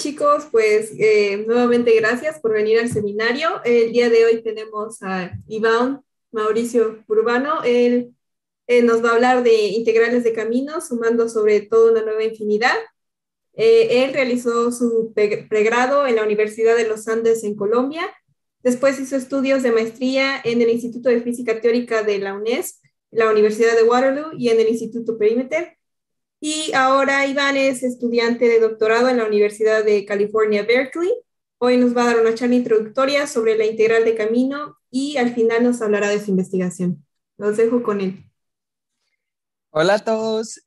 chicos, pues nuevamente gracias por venir al seminario. El día de hoy tenemos a Iván Mauricio Urbano. Él nos va a hablar de integrales de caminos, sumando sobre todo una nueva infinidad. Él realizó su pregrado en la Universidad de los Andes en Colombia. Después hizo estudios de maestría en el Instituto de Física Teórica de la UNES, la Universidad de Waterloo y en el Instituto Perimeter. Y ahora Iván es estudiante de doctorado en la Universidad de California, Berkeley. Hoy nos va a dar una charla introductoria sobre la integral de camino y al final nos hablará de su investigación. Los dejo con él. Hola a todos,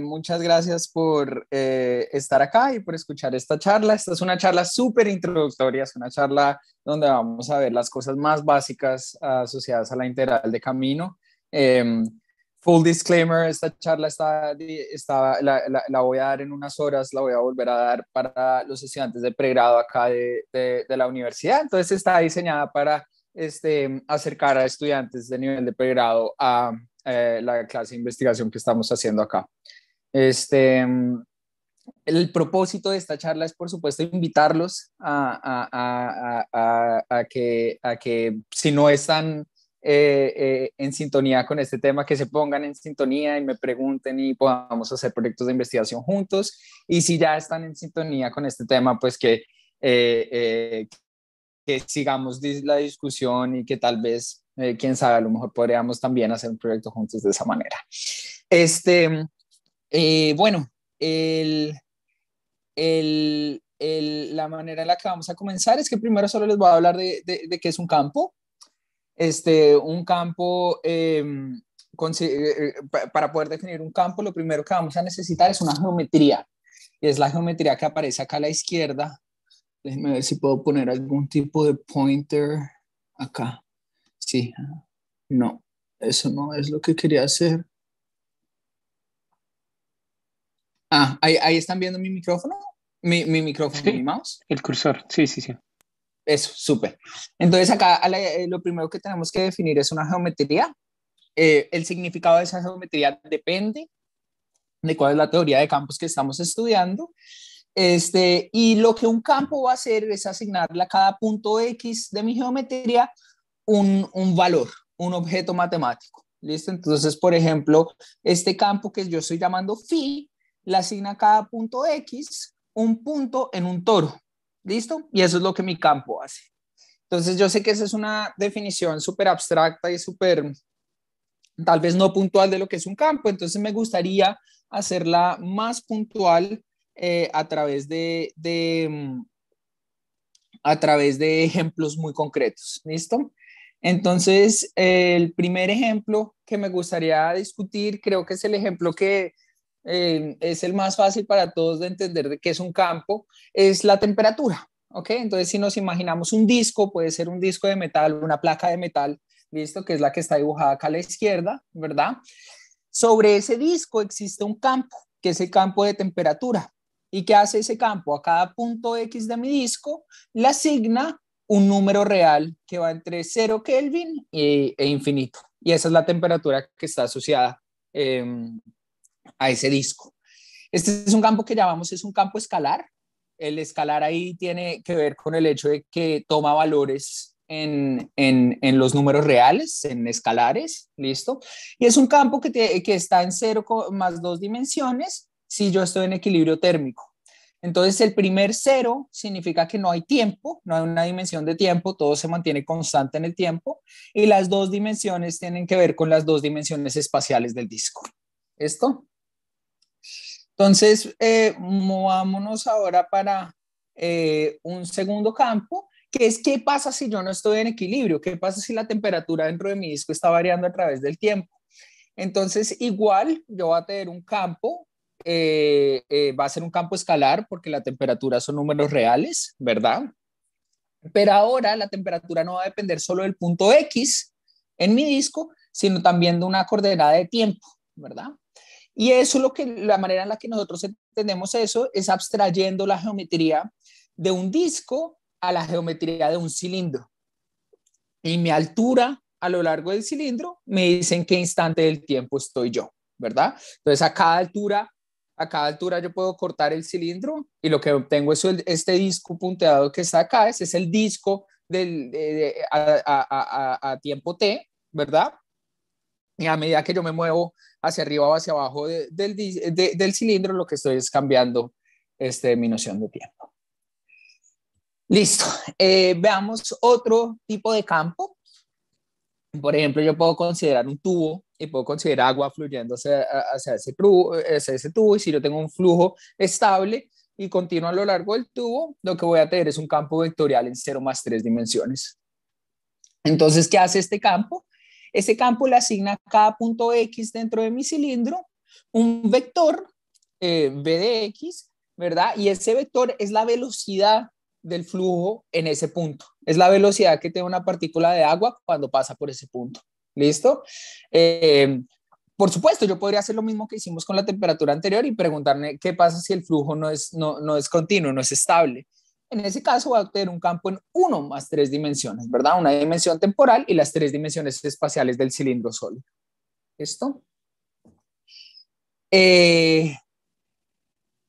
muchas gracias por estar acá y por escuchar esta charla. Esta es una charla súper introductoria, es una charla donde vamos a ver las cosas más básicas asociadas a la integral de camino. Full disclaimer, esta charla la voy a dar en unas horas, la voy a volver a dar para los estudiantes de pregrado acá de la universidad. Entonces está diseñada para acercar a estudiantes de nivel de pregrado a la clase de investigación que estamos haciendo acá. El propósito de esta charla es, por supuesto, invitarlos a que si no están en sintonía con este tema, que se pongan en sintonía y me pregunten y podamos hacer proyectos de investigación juntos. Y si ya están en sintonía con este tema, pues que sigamos la discusión y que tal vez, quién sabe, a lo mejor podríamos también hacer un proyecto juntos de esa manera. Bueno, la manera en la que vamos a comenzar es que primero solo les voy a hablar de qué es un campo. Un campo, para poder definir un campo, lo primero que vamos a necesitar es una geometría. Y es la geometría que aparece acá a la izquierda. Déjenme ver si puedo poner algún tipo de pointer acá. Sí, no, eso no es lo que quería hacer. Ahí están viendo mi micrófono, mi micrófono, sí, mi mouse. El cursor, sí. Eso, súper. Entonces acá lo primero que tenemos que definir es una geometría. El significado de esa geometría depende de cuál es la teoría de campos que estamos estudiando. Y lo que un campo va a hacer es asignarle a cada punto X de mi geometría un valor, un objeto matemático. ¿Listo? Entonces, por ejemplo, este campo que yo estoy llamando phi, le asigna a cada punto X un punto en un toro. ¿Listo? Y eso es lo que mi campo hace. Entonces, yo sé que esa es una definición súper abstracta y súper, tal vez no puntual de lo que es un campo. Entonces, me gustaría hacerla más puntual a través de ejemplos muy concretos. ¿Listo? Entonces, el primer ejemplo que me gustaría discutir, creo que es el ejemplo que es el más fácil para todos de entender de qué es un campo, es la temperatura. ¿Ok? Entonces, si nos imaginamos un disco, puede ser un disco de metal, una placa de metal, ¿listo? Que es la que está dibujada acá a la izquierda, ¿verdad? Sobre ese disco existe un campo, que es el campo de temperatura. ¿Y qué hace ese campo? A cada punto X de mi disco le asigna un número real que va entre 0 Kelvin e infinito. Y esa es la temperatura que está asociada a ese disco. Este es un campo que llamamos, es un campo escalar. El escalar ahí tiene que ver con el hecho de que toma valores en los números reales, en escalares, ¿listo? Y es un campo que está en 0 más 2 dimensiones si yo estoy en equilibrio térmico. Entonces, el primer 0 significa que no hay tiempo, no hay una dimensión de tiempo, todo se mantiene constante en el tiempo, y las dos dimensiones tienen que ver con las dos dimensiones espaciales del disco. ¿Esto? Entonces, movámonos ahora para un segundo campo, que es qué pasa si yo no estoy en equilibrio, qué pasa si la temperatura dentro de mi disco está variando a través del tiempo. Entonces, igual yo voy a tener un campo, va a ser un campo escalar porque la temperatura son números reales, ¿verdad? Pero ahora la temperatura no va a depender solo del punto X en mi disco, sino también de una coordenada de tiempo, ¿verdad? Y eso la manera en la que nosotros entendemos eso es abstrayendo la geometría de un disco a la geometría de un cilindro. Y mi altura a lo largo del cilindro me dice en qué instante del tiempo estoy yo, ¿verdad? Entonces a cada altura, a cada altura yo puedo cortar el cilindro y lo que obtengo es este disco punteado que está acá. Ese es el disco a tiempo t, ¿verdad? Y a medida que yo me muevo hacia arriba o hacia abajo del cilindro, lo que estoy es cambiando mi noción de tiempo. Listo. Veamos otro tipo de campo. Por ejemplo, yo puedo considerar un tubo y puedo considerar agua fluyendo hacia ese tubo. Y si yo tengo un flujo estable y continuo a lo largo del tubo, lo que voy a tener es un campo vectorial en 0 más 3 dimensiones. Entonces, ¿qué hace este campo? Ese campo le asigna a cada punto X dentro de mi cilindro un vector v de X, ¿verdad? Y ese vector es la velocidad del flujo en ese punto. Es la velocidad que tiene una partícula de agua cuando pasa por ese punto. ¿Listo? Por supuesto, yo podría hacer lo mismo que hicimos con la temperatura anterior y preguntarme qué pasa si el flujo no es continuo, no es estable. En ese caso va a obtener un campo en 1 más 3 dimensiones, ¿verdad? Una dimensión temporal y las 3 dimensiones espaciales del cilindro sólido. ¿Listo?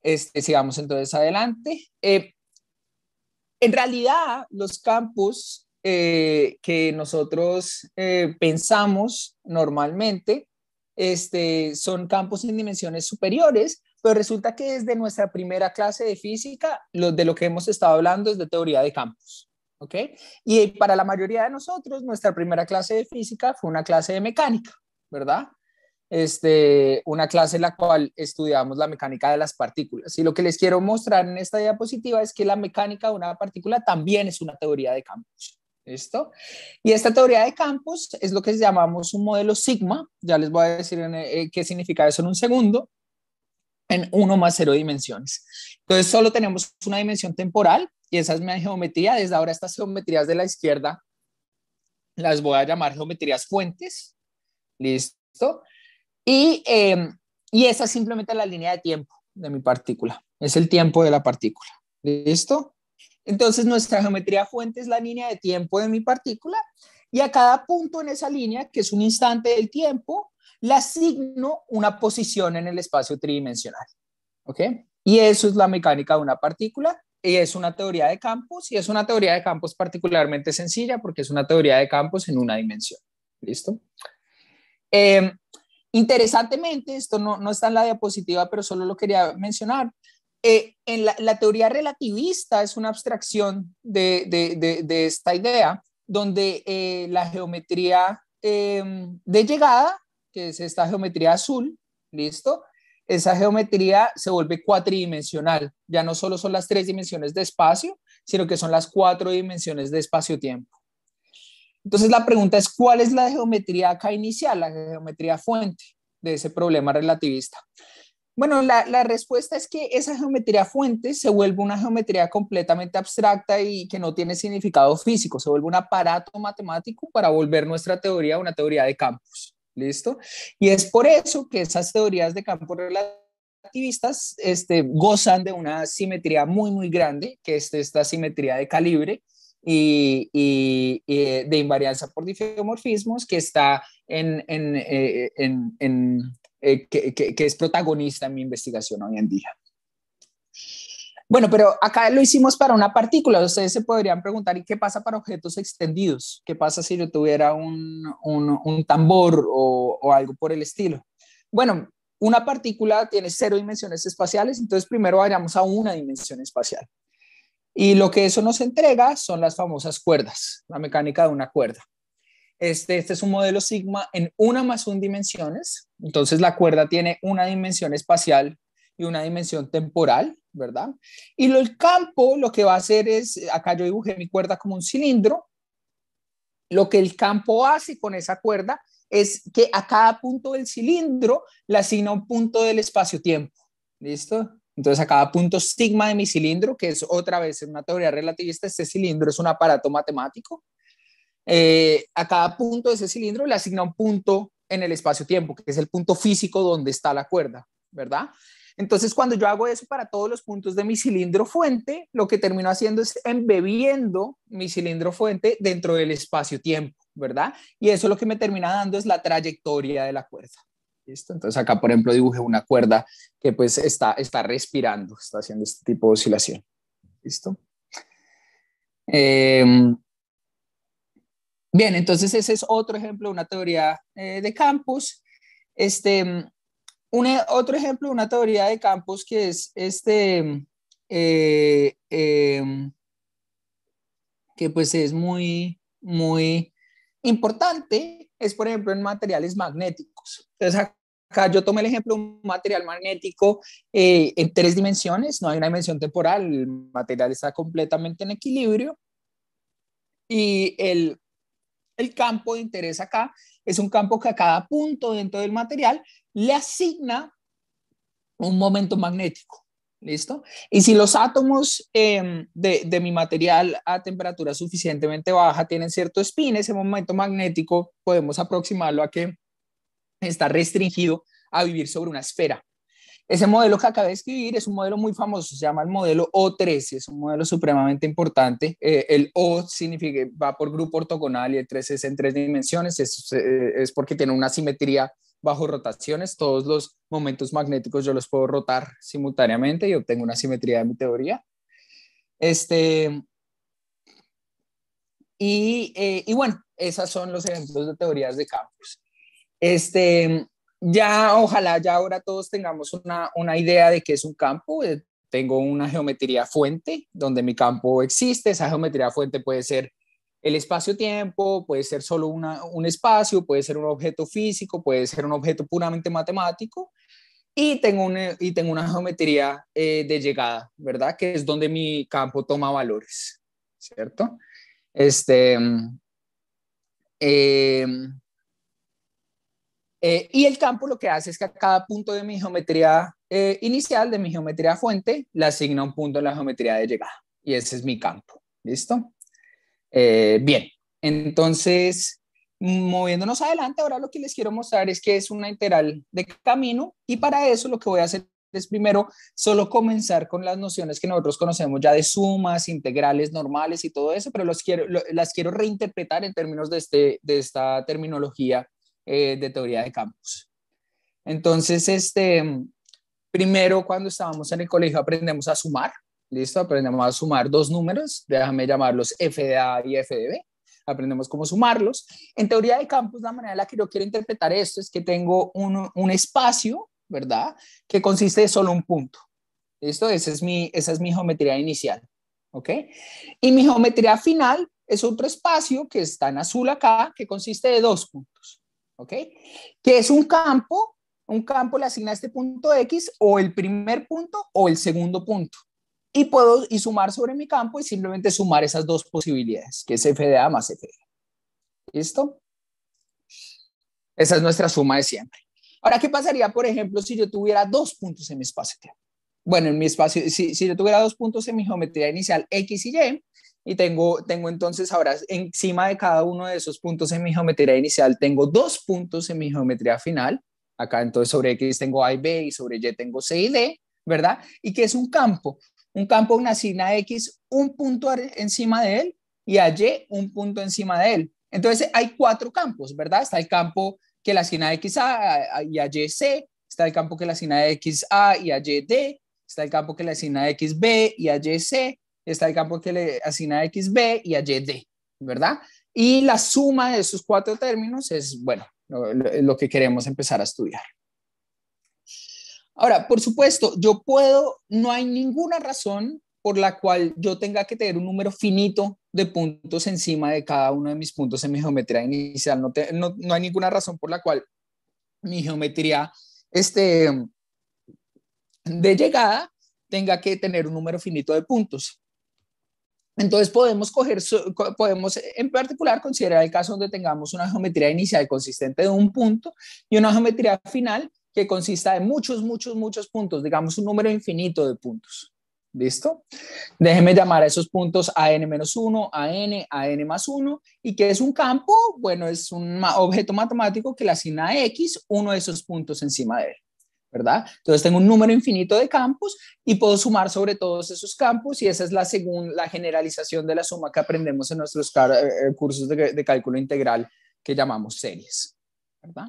Sigamos entonces adelante. En realidad, los campos que nosotros pensamos normalmente son campos en dimensiones superiores, pero resulta que desde nuestra primera clase de física, de lo que hemos estado hablando es de teoría de campos. ¿Ok? Y para la mayoría de nosotros, nuestra primera clase de física fue una clase de mecánica, ¿verdad? Una clase en la cual estudiamos la mecánica de las partículas. Y lo que les quiero mostrar en esta diapositiva es que la mecánica de una partícula también es una teoría de campos. ¿Listo? Y esta teoría de campos es lo que llamamos un modelo sigma. Ya les voy a decir qué significa eso en un segundo. En 1 más 0 dimensiones. Entonces solo tenemos una dimensión temporal y esa es mi geometría. Desde ahora estas geometrías de la izquierda las voy a llamar geometrías fuentes. ¿Listo? Y esa es simplemente la línea de tiempo de mi partícula. Es el tiempo de la partícula. ¿Listo? Entonces nuestra geometría fuente es la línea de tiempo de mi partícula y a cada punto en esa línea, que es un instante del tiempo, le asigno una posición en el espacio tridimensional. ¿Ok? Y eso es la mecánica de una partícula y es una teoría de campos y es una teoría de campos particularmente sencilla porque es una teoría de campos en una dimensión. ¿Listo? Interesantemente, esto no está en la diapositiva, pero solo lo quería mencionar. En la teoría relativista es una abstracción de esta idea, donde la geometría de llegada, que es esta geometría azul, ¿listo? Esa geometría se vuelve cuatridimensional. Ya no solo son las 3 dimensiones de espacio, sino que son las 4 dimensiones de espacio-tiempo. Entonces la pregunta es, ¿cuál es la geometría acá inicial, la geometría fuente de ese problema relativista? Bueno, la respuesta es que esa geometría fuente se vuelve una geometría completamente abstracta y que no tiene significado físico, se vuelve un aparato matemático para volver nuestra teoría una teoría de campos. ¿Listo? Y es por eso que esas teorías de campos relativistas gozan de una simetría muy, muy grande, que es esta simetría de calibre y de invarianza por difeomorfismos, que está que es protagonista en mi investigación hoy en día. Bueno, pero acá lo hicimos para una partícula. Ustedes se podrían preguntar, ¿y qué pasa para objetos extendidos? ¿Qué pasa si yo tuviera un tambor o algo por el estilo? Bueno, una partícula tiene 0 dimensiones espaciales, entonces primero vayamos a una dimensión espacial. Y lo que eso nos entrega son las famosas cuerdas, la mecánica de una cuerda. Este es un modelo sigma en 1 más 1 dimensiones. Entonces la cuerda tiene una dimensión espacial y una dimensión temporal, ¿verdad? Y el campo lo que va a hacer es, acá yo dibujé mi cuerda como un cilindro. Lo que el campo hace con esa cuerda es que a cada punto del cilindro le asigna un punto del espacio-tiempo. ¿Listo? Entonces a cada punto sigma de mi cilindro, que es otra vez en una teoría relativista, este cilindro es un aparato matemático. A cada punto de ese cilindro le asigna un punto en el espacio-tiempo, que es el punto físico donde está la cuerda, ¿verdad? Entonces, cuando yo hago eso para todos los puntos de mi cilindro fuente, lo que termino haciendo es embebiendo mi cilindro fuente dentro del espacio-tiempo, ¿verdad? Y eso lo que me termina dando es la trayectoria de la cuerda. ¿Listo? Entonces acá, por ejemplo, dibujé una cuerda que pues está respirando, está haciendo este tipo de oscilación. ¿Listo? Bien, entonces ese es otro ejemplo de una teoría de campos. Otro ejemplo de una teoría de campos que es eh, eh, que pues es muy, muy importante, es por ejemplo en materiales magnéticos. Entonces acá yo tomé el ejemplo de un material magnético en 3 dimensiones, no hay una dimensión temporal, el material está completamente en equilibrio y el campo de interés acá es un campo que a cada punto dentro del material le asigna un momento magnético. ¿Listo? Y si los átomos de mi material a temperatura suficientemente baja tienen cierto spin, ese momento magnético podemos aproximarlo a que está restringido a vivir sobre una esfera. Ese modelo que acabé de escribir es un modelo muy famoso, se llama el modelo O13, es un modelo supremamente importante. El O significa, va por grupo ortogonal y el 13 es en 3 dimensiones, es porque tiene una simetría bajo rotaciones. Todos los momentos magnéticos yo los puedo rotar simultáneamente y obtengo una simetría de mi teoría. Y bueno, esos son los ejemplos de teorías de campos. Ya, ojalá ya ahora todos tengamos una idea de qué es un campo. Tengo una geometría fuente donde mi campo existe. Esa geometría fuente puede ser el espacio-tiempo, puede ser solo un espacio, puede ser un objeto físico, puede ser un objeto puramente matemático. Y tengo una geometría de llegada, ¿verdad? Que es donde mi campo toma valores, ¿cierto? Este, eh, y el campo lo que hace es que a cada punto de mi geometría inicial, de mi geometría fuente, le asigna un punto en la geometría de llegada. Y ese es mi campo. ¿Listo? Bien, entonces, moviéndonos adelante, ahora lo que les quiero mostrar es que es una integral de camino y para eso lo que voy a hacer es primero solo comenzar con las nociones que nosotros conocemos ya de sumas, integrales normales y todo eso, pero las quiero reinterpretar en términos de esta terminología de teoría de campos. Entonces, primero cuando estábamos en el colegio aprendemos a sumar, ¿listo? Aprendemos a sumar 2 números, déjame llamarlos f de A y f de B, aprendemos cómo sumarlos. En teoría de campos, la manera en la que yo quiero interpretar esto es que tengo un espacio, ¿verdad? Que consiste de solo un punto, ¿listo? Esa es mi geometría inicial, ¿ok? Y mi geometría final es otro espacio que está en azul acá, que consiste de 2 puntos, ¿ok? Que es un campo le asigna este punto X o el primer punto o el segundo punto. Y puedo sumar sobre mi campo y simplemente sumar esas 2 posibilidades, que es f de A más f de B. ¿Listo? Esa es nuestra suma de siempre. Ahora, ¿qué pasaría, por ejemplo, si yo tuviera 2 puntos en mi espacio-tiempo? Bueno, en mi espacio, si yo tuviera 2 puntos en mi geometría inicial X y Y tengo entonces ahora encima de cada uno de esos puntos en mi geometría inicial, tengo 2 puntos en mi geometría final. Acá entonces sobre X tengo A y B y sobre Y tengo C y D, ¿verdad? ¿Y qué es un campo? Un campo me asigna a X un punto encima de él y a Y un punto encima de él. Entonces hay 4 campos, ¿verdad? Está el campo que le asigna a X A y a Y C, está el campo que le asigna a X A y a Y D, está el campo que le asigna a X B y a Y C, está el campo que le asigna a X B y a Y D, ¿verdad? Y la suma de esos 4 términos es, bueno, lo que queremos empezar a estudiar. Ahora, por supuesto, no hay ninguna razón por la cual yo tenga que tener un número finito de puntos encima de cada uno de mis puntos en mi geometría inicial. No hay ninguna razón por la cual mi geometría de llegada tenga que tener un número finito de puntos. Entonces podemos en particular considerar el caso donde tengamos una geometría inicial consistente de un punto y una geometría final que consista de muchos, muchos, muchos puntos, digamos un número infinito de puntos. ¿Listo? Déjeme llamar a esos puntos AN-1, AN más 1, y que es un campo, bueno, es un objeto matemático que le asigna a X uno de esos puntos encima de él, ¿verdad? Entonces tengo un número infinito de campos y puedo sumar sobre todos esos campos y esa es la generalización de la suma que aprendemos en nuestros cursos de cálculo integral que llamamos series, ¿verdad?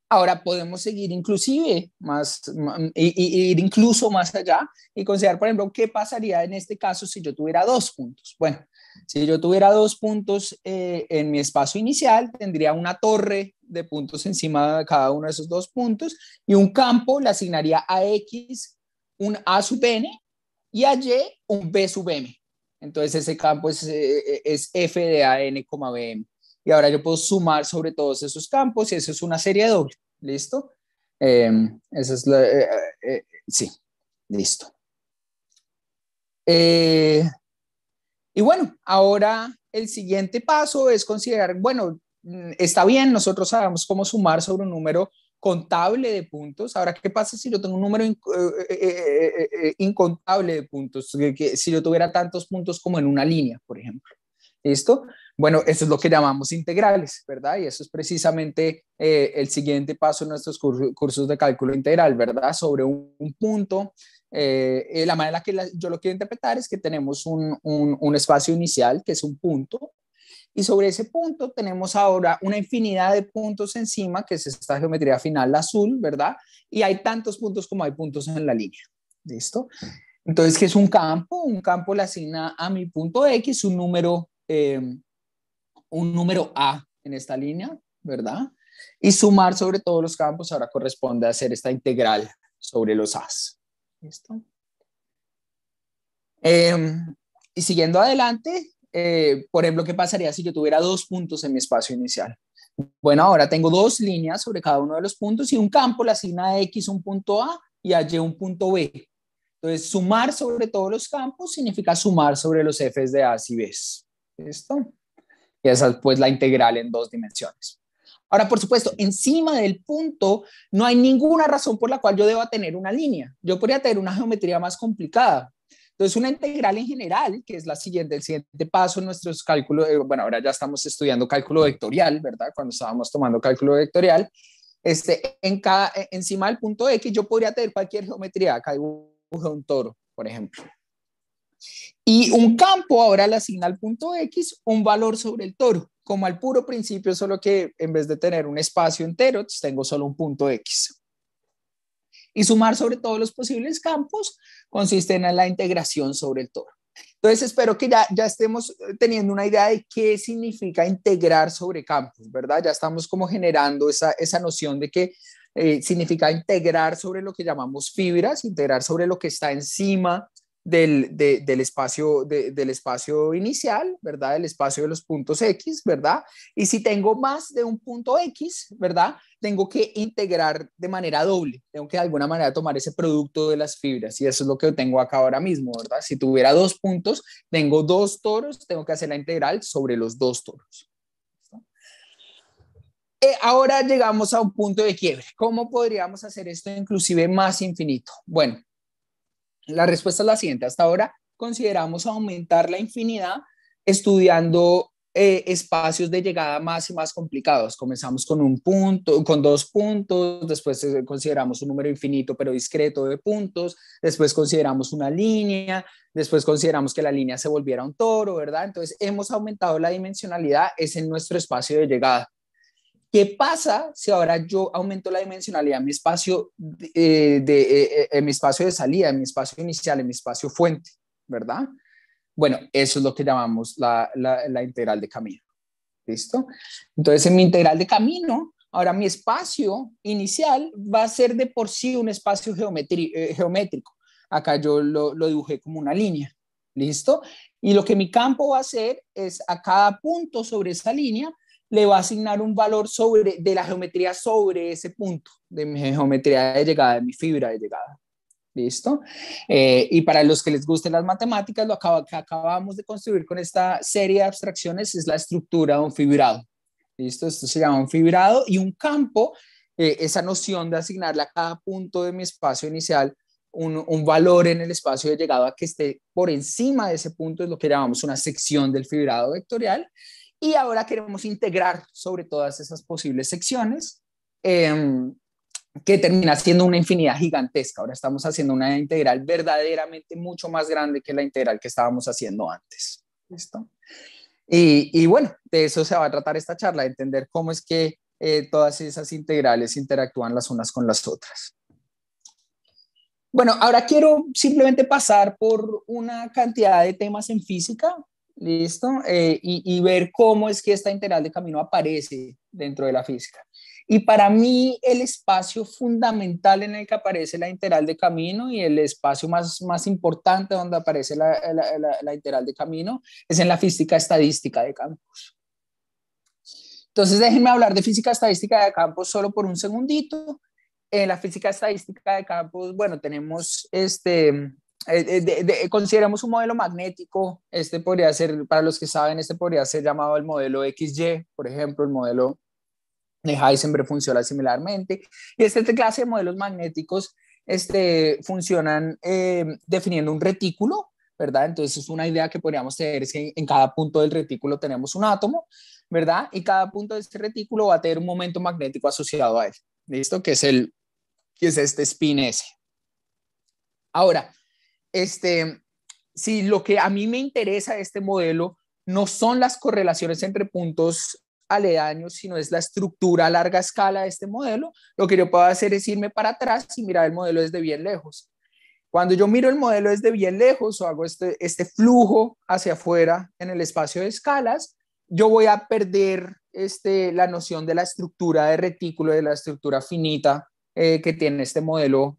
Ahora podemos seguir inclusive ir incluso más allá y considerar, por ejemplo, qué pasaría en este caso si yo tuviera 2 puntos. Bueno, si yo tuviera 2 puntos en mi espacio inicial, tendría una torre de puntos encima de cada uno de esos 2 puntos y un campo le asignaría a X un A sub n y a Y un B sub m. Entonces ese campo es F de A n, Bm. Y ahora yo puedo sumar sobre todos esos campos y eso es una serie doble. ¿Listo? Esa es sí, listo. Y bueno, ahora el siguiente paso es considerar, bueno, está bien, nosotros sabemos cómo sumar sobre un número contable de puntos. Ahora, ¿qué pasa si yo tengo un número incontable de puntos? Si yo tuviera tantos puntos como en una línea, por ejemplo. ¿Listo? Bueno, eso es lo que llamamos integrales, ¿verdad? Y eso es precisamente el siguiente paso en nuestros cursos de cálculo integral, ¿verdad? Sobre un punto. La manera en la que yo lo quiero interpretar es que tenemos un espacio inicial, que es un punto, y sobre ese punto tenemos ahora una infinidad de puntos encima, que es esta geometría final azul, ¿verdad? Y hay tantos puntos como hay puntos en la línea. ¿Listo? Entonces, ¿qué es un campo? Un campo le asigna a mi punto X un número A en esta línea, ¿verdad? Y sumar sobre todos los campos ahora corresponde a hacer esta integral sobre los A's. ¿Listo? Y siguiendo adelante, por ejemplo, ¿qué pasaría si yo tuviera 2 puntos en mi espacio inicial? Bueno, ahora tengo 2 líneas sobre cada uno de los puntos y un campo le asigna a X un punto A y a Y un punto B. Entonces, sumar sobre todos los campos significa sumar sobre los F's de A y B's. ¿Listo? Y esa es pues la integral en 2 dimensiones. Ahora, por supuesto, encima del punto no hay ninguna razón por la cual yo deba tener una línea. Yo podría tener una geometría más complicada. Entonces, una integral en general, que es el siguiente paso en nuestros cálculos, bueno, ahora ya estamos estudiando cálculo vectorial, ¿verdad? Cuando estábamos tomando cálculo vectorial, encima del punto X yo podría tener cualquier geometría. Acá dibujé un toro, por ejemplo. Y un campo ahora le asigna al punto X un valor sobre el toro, como al puro principio, solo que en vez de tener un espacio entero, tengo solo un punto X. Y sumar sobre todos los posibles campos consiste en la integración sobre el toro. Entonces espero que ya estemos teniendo una idea de qué significa integrar sobre campos, ¿verdad? Ya estamos como generando esa noción de que significa integrar sobre lo que llamamos fibras, integrar sobre lo que está encima del espacio inicial, ¿verdad? Del espacio de los puntos X, ¿verdad? Y si tengo más de un punto X, ¿verdad? Tengo que integrar de manera doble, tengo que de alguna manera tomar ese producto de las fibras y eso es lo que tengo acá ahora mismo, ¿verdad? Si tuviera 2 puntos, tengo 2 toros, tengo que hacer la integral sobre los 2 toros. Ahora llegamos a un punto de quiebre. ¿Cómo podríamos hacer esto inclusive más infinito? Bueno, la respuesta es la siguiente. Hasta ahora consideramos aumentar la infinidad estudiando espacios de llegada más y más complicados. Comenzamos con un punto, con 2 puntos, después consideramos un número infinito pero discreto de puntos, después consideramos una línea, después consideramos que la línea se volviera un toro, ¿verdad? Entonces hemos aumentado la dimensionalidad, es en nuestro espacio de llegada. ¿Qué pasa si ahora yo aumento la dimensionalidad en mi espacio en mi espacio de salida, en mi espacio inicial, en mi espacio fuente, ¿verdad? Bueno, eso es lo que llamamos la integral de camino. ¿Listo? Entonces, en mi integral de camino, ahora mi espacio inicial va a ser de por sí un espacio geométrico. Acá yo lo dibujé como una línea. ¿Listo? Y lo que mi campo va a hacer es a cada punto sobre esa línea le va a asignar un valor de la geometría sobre ese punto, de mi geometría de llegada, de mi fibra de llegada. ¿Listo? Y para los que les gusten las matemáticas, lo que acabamos de construir con esta serie de abstracciones es la estructura de un fibrado. ¿Listo? Esto se llama un fibrado y un campo, esa noción de asignarle a cada punto de mi espacio inicial un valor en el espacio de llegada que esté por encima de ese punto es lo que llamamos una sección del fibrado vectorial. Y ahora queremos integrar sobre todas esas posibles secciones que termina siendo una infinidad gigantesca. Ahora estamos haciendo una integral verdaderamente mucho más grande que la integral que estábamos haciendo antes. ¿Listo? Y bueno, de eso se va a tratar esta charla, de entender cómo es que todas esas integrales interactúan las unas con las otras. Bueno, ahora quiero simplemente pasar por una cantidad de temas en física, ¿listo? Y ver cómo es que esta integral de camino aparece dentro de la física. Y para mí el espacio fundamental en el que aparece la integral de camino y el espacio más importante donde aparece la integral de camino es en la física estadística de campos. Entonces déjenme hablar de física estadística de campos solo por un segundito. En la física estadística de campos, bueno, tenemos consideramos un modelo magnético. Este podría ser, para los que saben, este podría ser llamado el modelo XY, por ejemplo, el modelo de Heisenberg funciona similarmente. Y esta clase de modelos magnéticos funcionan definiendo un retículo, ¿verdad? Entonces, una idea que podríamos tener es que en cada punto del retículo tenemos un átomo, ¿verdad? Y cada punto de este retículo va a tener un momento magnético asociado a él, ¿listo? Que es este spin S. Ahora, si lo que a mí me interesa de este modelo no son las correlaciones entre puntos aledaños, sino es la estructura a larga escala de este modelo, lo que yo puedo hacer es irme para atrás y mirar el modelo desde bien lejos. Cuando yo miro el modelo desde bien lejos o hago este flujo hacia afuera en el espacio de escalas, yo voy a perder la noción de la estructura de retículo, de la estructura finita que tiene este modelo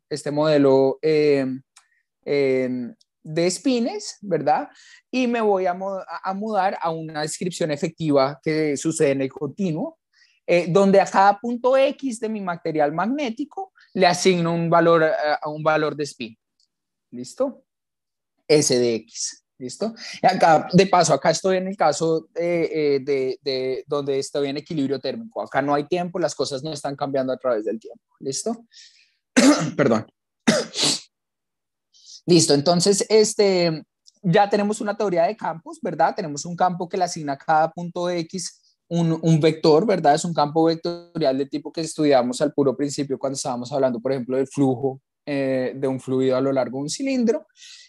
de spines, ¿verdad? Y me voy a mudar a una descripción efectiva que sucede en el continuo, donde a cada punto X de mi material magnético le asigno un valor de spin. ¿Listo? S de X. ¿Listo? Y acá, de paso, acá estoy en el caso de donde estoy en equilibrio térmico. Acá no hay tiempo, las cosas no están cambiando a través del tiempo. ¿Listo? Perdón. Listo, entonces ya tenemos una teoría de campos, ¿verdad? Tenemos un campo que le asigna a cada punto X un vector, ¿verdad? Es un campo vectorial de tipo que estudiamos al puro principio cuando estábamos hablando, por ejemplo, del flujo de un fluido a lo largo de un cilindro.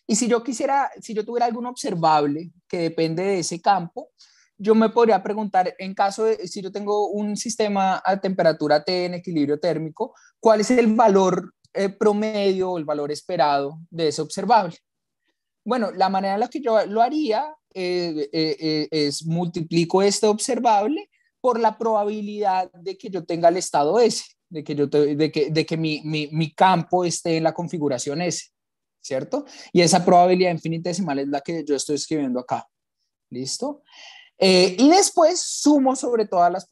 Y si yo tuviera algún observable que depende de ese campo, yo me podría preguntar, en caso de, si yo tengo un sistema a temperatura T en equilibrio térmico, ¿cuál es el valor promedio o el valor esperado de ese observable? Bueno, la manera en la que yo lo haría es multiplico este observable por la probabilidad de que yo tenga el estado S, de que mi campo esté en la configuración S, ¿cierto? Y esa probabilidad infinitesimal es la que yo estoy escribiendo acá. ¿Listo? Y después sumo sobre todas los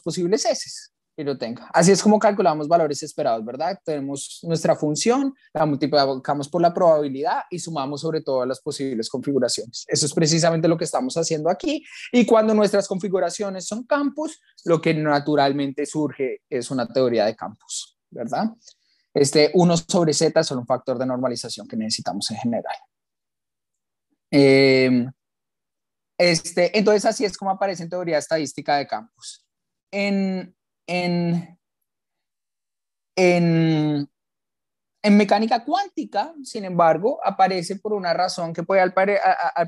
posibles S que yo tenga. Así es como calculamos valores esperados, ¿verdad? Tenemos nuestra función, la multiplicamos por la probabilidad y sumamos sobre todas las posibles configuraciones. Eso es precisamente lo que estamos haciendo aquí. Y cuando nuestras configuraciones son campos, lo que naturalmente surge es una teoría de campos, ¿verdad? 1 sobre Z es solo un factor de normalización que necesitamos en general. Entonces, así es como aparece en teoría estadística de campos. En mecánica cuántica, sin embargo, aparece por una razón que puede al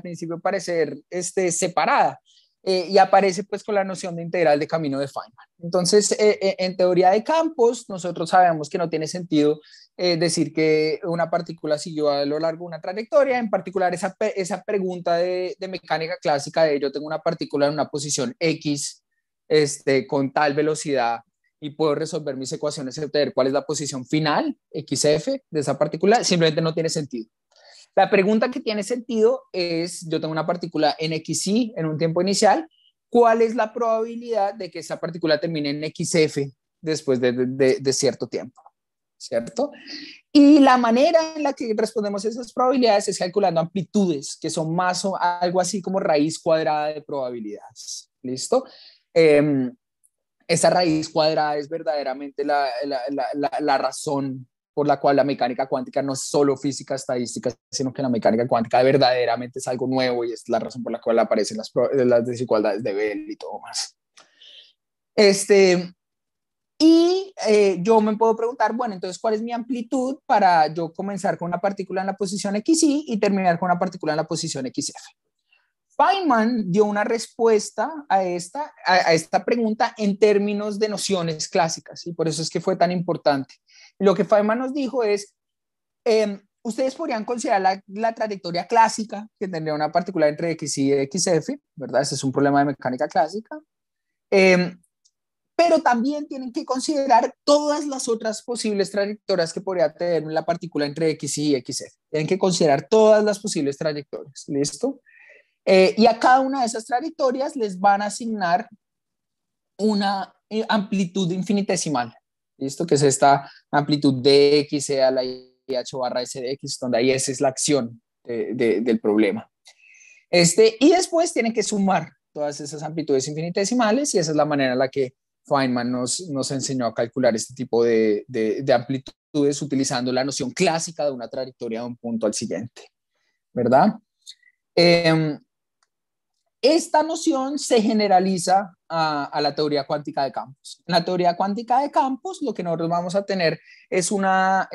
principio parecer separada, y aparece pues con la noción de integral de camino de Feynman. Entonces, en teoría de campos, nosotros sabemos que no tiene sentido decir que una partícula siguió a lo largo de una trayectoria, en particular esa pregunta de mecánica clásica de yo tengo una partícula en una posición X con tal velocidad y puedo resolver mis ecuaciones y obtener cuál es la posición final, XF, de esa partícula, simplemente no tiene sentido. La pregunta que tiene sentido es, yo tengo una partícula en XY en un tiempo inicial, ¿cuál es la probabilidad de que esa partícula termine en XF después de cierto tiempo? ¿Cierto? Y la manera en la que respondemos a esas probabilidades es calculando amplitudes, que son más o algo así como raíz cuadrada de probabilidades. ¿Listo? Esa raíz cuadrada es verdaderamente la razón por la cual la mecánica cuántica no es solo física estadística, sino que la mecánica cuántica verdaderamente es algo nuevo y es la razón por la cual aparecen las desigualdades de Bell y todo más. Yo me puedo preguntar, bueno, entonces, ¿cuál es mi amplitud para yo comenzar con una partícula en la posición XY y terminar con una partícula en la posición XF? Feynman dio una respuesta a esta pregunta en términos de nociones clásicas, y por eso es que fue tan importante. Lo que Feynman nos dijo es, ustedes podrían considerar la trayectoria clásica, que tendría una particular entre x y xf, ¿verdad? Ese es un problema de mecánica clásica. Pero también tienen que considerar todas las otras posibles trayectorias que podría tener la partícula entre x y xf. Tienen que considerar todas las posibles trayectorias, ¿listo? Y a cada una de esas trayectorias les van a asignar una amplitud infinitesimal, ¿listo? Que es esta amplitud de x a la i h barra s de x, donde ahí esa es la acción del problema. Y después tienen que sumar todas esas amplitudes infinitesimales, y esa es la manera en la que Feynman nos enseñó a calcular este tipo de amplitudes utilizando la noción clásica de una trayectoria de un punto al siguiente, ¿verdad? Esta noción se generaliza a la teoría cuántica de campos. En la teoría cuántica de campos, lo que nosotros vamos a tener es una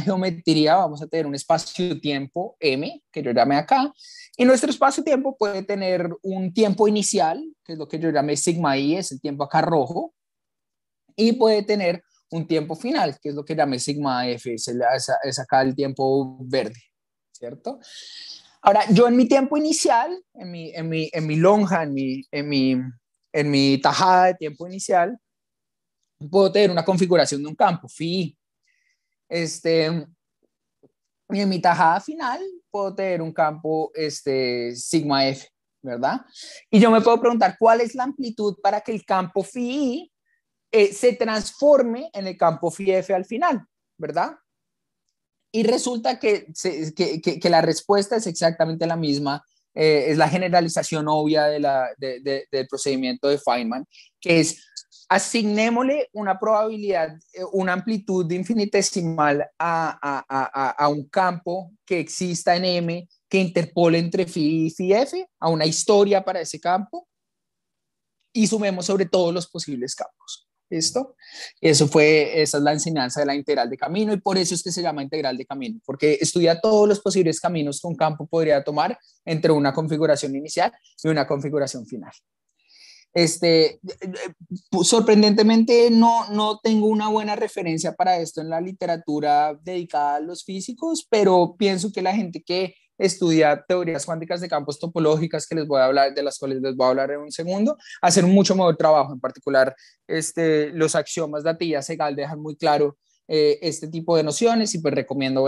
geometría, vamos a tener un espacio-tiempo M, que yo llamé acá, y nuestro espacio-tiempo puede tener un tiempo inicial, que es lo que yo llamé sigma i, es el tiempo acá rojo, y puede tener un tiempo final, que es lo que llamé sigma f, es acá el tiempo verde, ¿cierto? Ahora, yo en mi tiempo inicial, en mi lonja, en mi tajada de tiempo inicial, puedo tener una configuración de un campo, phi. Y en mi tajada final puedo tener un campo sigma f, ¿verdad? Y yo me puedo preguntar cuál es la amplitud para que el campo phi se transforme en el campo phi f al final, ¿verdad? Y resulta que la respuesta es exactamente la misma, es la generalización obvia del procedimiento de Feynman, que es asignémosle una probabilidad, una amplitud infinitesimal a un campo que exista en M, que interpole entre phi y phi f, a una historia para ese campo, y sumemos sobre todos los posibles campos. ¿Listo? Esa es la enseñanza de la integral de camino, y por eso es que se llama integral de camino, porque estudia todos los posibles caminos que un campo podría tomar entre una configuración inicial y una configuración final. Sorprendentemente no tengo una buena referencia para esto en la literatura dedicada a los físicos, pero pienso que la gente que estudia teorías cuánticas de campos topológicas, que les voy a hablar, de las cuales les voy a hablar en un segundo, hacer un mucho mejor trabajo. En particular, los axiomas de Atiyah-Segal dejan muy claro este tipo de nociones, y pues recomiendo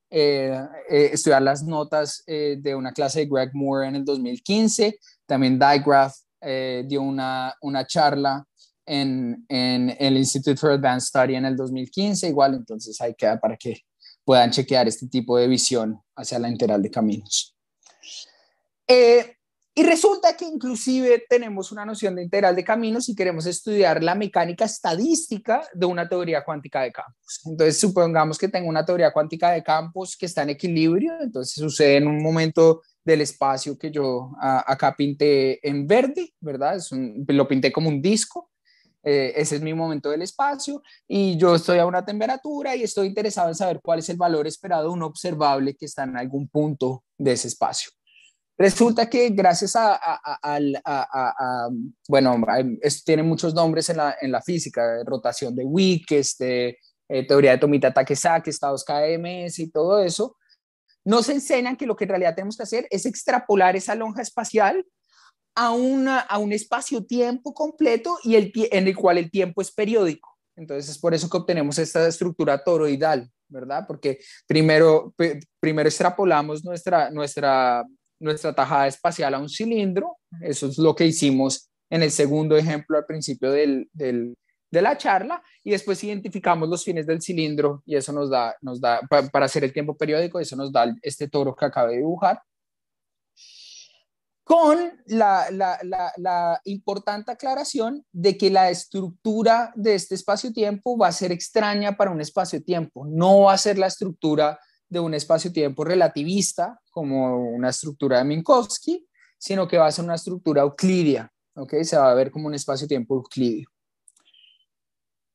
estudiar las notas de una clase de Greg Moore en el 2015. También Digraph dio una charla en el Institute for Advanced Study en el 2015, igual, entonces ahí queda para que puedan chequear este tipo de visión hacia la integral de caminos. Y resulta que inclusive tenemos una noción de integral de caminos y queremos estudiar la mecánica estadística de una teoría cuántica de campos. Entonces, supongamos que tengo una teoría cuántica de campos que está en equilibrio, entonces sucede en un momento del espacio que yo acá pinté en verde, ¿verdad? Lo pinté como un disco. Ese es mi momento del espacio, y yo estoy a una temperatura y estoy interesado en saber cuál es el valor esperado de un observable que está en algún punto de ese espacio. Resulta que gracias bueno, tiene muchos nombres en la física: rotación de Wick, teoría de Tomita-Takesaki, estados KMS y todo eso. Nos enseñan que lo que en realidad tenemos que hacer es extrapolar esa lonja espacial a un espacio-tiempo completo, y en el cual el tiempo es periódico. Entonces es por eso que obtenemos esta estructura toroidal, ¿verdad? Porque primero extrapolamos nuestra tajada espacial a un cilindro. Eso es lo que hicimos en el segundo ejemplo al principio de la charla, y después identificamos los fines del cilindro, y eso nos da para hacer el tiempo periódico, eso nos da este toro que acabé de dibujar, con la importante aclaración de que la estructura de este espacio-tiempo va a ser extraña para un espacio-tiempo. No va a ser la estructura de un espacio-tiempo relativista, como una estructura de Minkowski, sino que va a ser una estructura euclídea, ¿ok? Se va a ver como un espacio-tiempo euclídeo.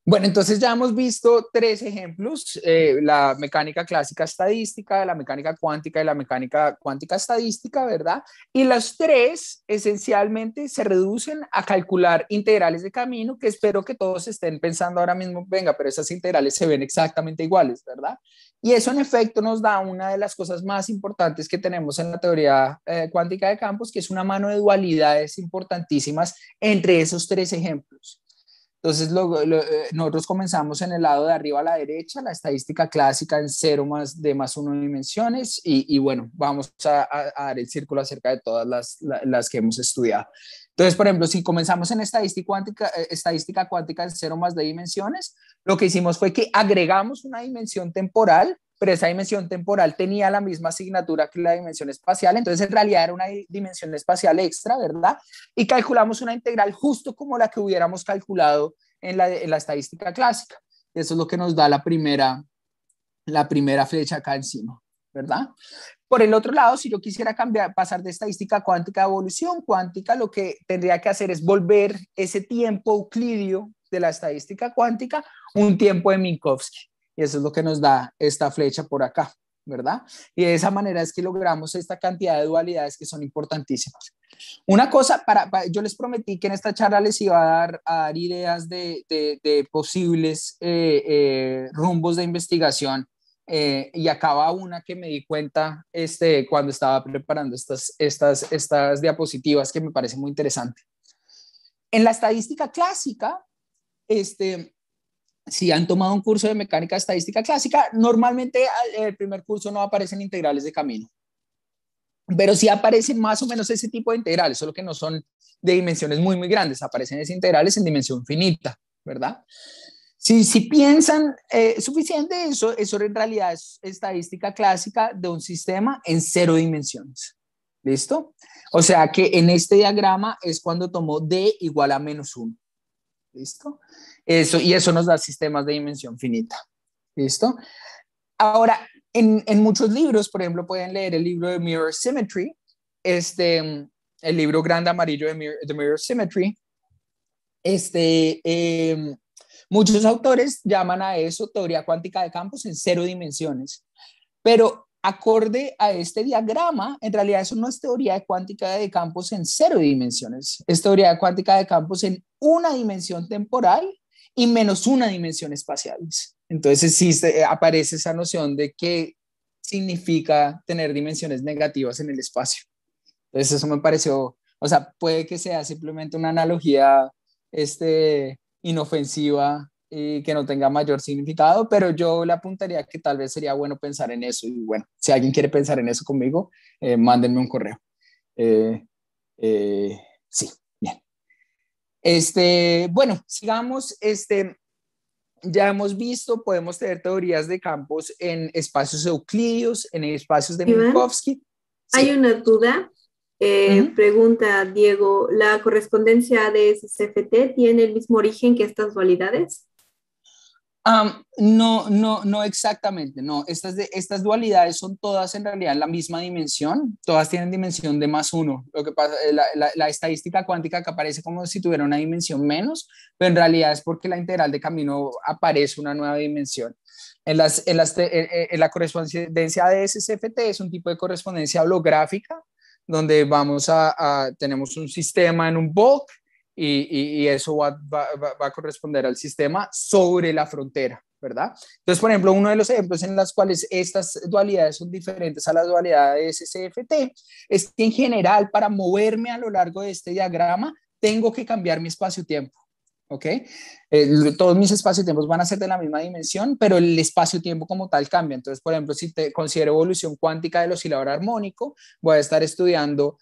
Bueno, entonces ya hemos visto tres ejemplos, la mecánica clásica estadística, la mecánica cuántica y la mecánica cuántica estadística, ¿verdad? Y los tres esencialmente se reducen a calcular integrales de camino, que espero que todos estén pensando ahora mismo, venga, pero esas integrales se ven exactamente iguales, ¿verdad? Y eso en efecto nos da una de las cosas más importantes que tenemos en la teoría cuántica de campos, que es una mano de dualidades importantísimas entre esos tres ejemplos. Entonces, nosotros comenzamos en el lado de arriba a la derecha, la estadística clásica en 0 más d más 1 dimensiones, y bueno, vamos a dar el círculo acerca de todas las que hemos estudiado. Entonces, por ejemplo, si comenzamos en estadística cuántica en 0 más d dimensiones, lo que hicimos fue que agregamos una dimensión temporal, pero esa dimensión temporal tenía la misma asignatura que la dimensión espacial, entonces en realidad era una dimensión espacial extra, ¿verdad? Y calculamos una integral justo como la que hubiéramos calculado en la estadística clásica. Eso es lo que nos da la primera flecha acá encima, ¿verdad? Por el otro lado, si yo quisiera pasar de estadística cuántica a evolución cuántica, lo que tendría que hacer es volver ese tiempo euclidio de la estadística cuántica un tiempo de Minkowski. Y eso es lo que nos da esta flecha por acá, ¿verdad? Y de esa manera es que logramos esta cantidad de dualidades que son importantísimas. Una cosa, yo les prometí que en esta charla les iba a dar ideas de posibles rumbos de investigación, y acaba una que me di cuenta cuando estaba preparando estas diapositivas que me parece muy interesante. En la estadística clásica, si han tomado un curso de mecánica estadística clásica, normalmente el primer curso no aparecen integrales de camino, pero sí aparecen más o menos ese tipo de integrales, solo que no son de dimensiones muy, muy grandes, aparecen esas integrales en dimensión finita, ¿verdad? Si piensan suficiente, eso en realidad es estadística clásica de un sistema en 0 dimensiones. ¿Listo? O sea que en este diagrama es cuando tomó d igual a menos 1. ¿Listo? Y eso nos da sistemas de dimensión finita. ¿Listo? Ahora, en muchos libros, por ejemplo, pueden leer el libro de Mirror Symmetry, el libro grande amarillo de Mirror Symmetry. Muchos autores llaman a eso teoría cuántica de campos en 0 dimensiones, pero acorde a este diagrama, en realidad eso no es teoría cuántica de campos en 0 dimensiones, es teoría cuántica de campos en una dimensión temporal y menos una dimensión espaciales. Entonces sí aparece esa noción de qué significa tener dimensiones negativas en el espacio. Entonces eso me pareció, o sea, puede que sea simplemente una analogía inofensiva y que no tenga mayor significado, pero yo le apuntaría que tal vez sería bueno pensar en eso. Y bueno, si alguien quiere pensar en eso conmigo, mándenme un correo. Eh, sí, bien. Bueno, sigamos. Ya hemos visto, podemos tener teorías de campos en espacios euclidios, en espacios de Iván, Minkowski. hay Sí. una duda. Pregunta Diego, ¿la correspondencia de SCFT tiene el mismo origen que estas dualidades? No exactamente, no. Estas dualidades son todas en realidad en la misma dimensión, todas tienen dimensión de más 1. Lo que pasa, la estadística cuántica que aparece como si tuviera una dimensión menos, pero en realidad es porque la integral de camino aparece una nueva dimensión. En la correspondencia de SCFT es un tipo de correspondencia holográfica, donde tenemos un sistema en un bulk, y eso va a corresponder al sistema sobre la frontera, ¿verdad? Entonces, por ejemplo, uno de los ejemplos en los cuales estas dualidades son diferentes a las dualidades de SCFT es que en general para moverme a lo largo de este diagrama tengo que cambiar mi espacio-tiempo. ¿Ok? Todos mis espacios-tiempos van a ser de la misma dimensión, pero el espacio-tiempo como tal cambia. Entonces, por ejemplo, si te considero evolución cuántica del oscilador armónico, voy a estar estudiando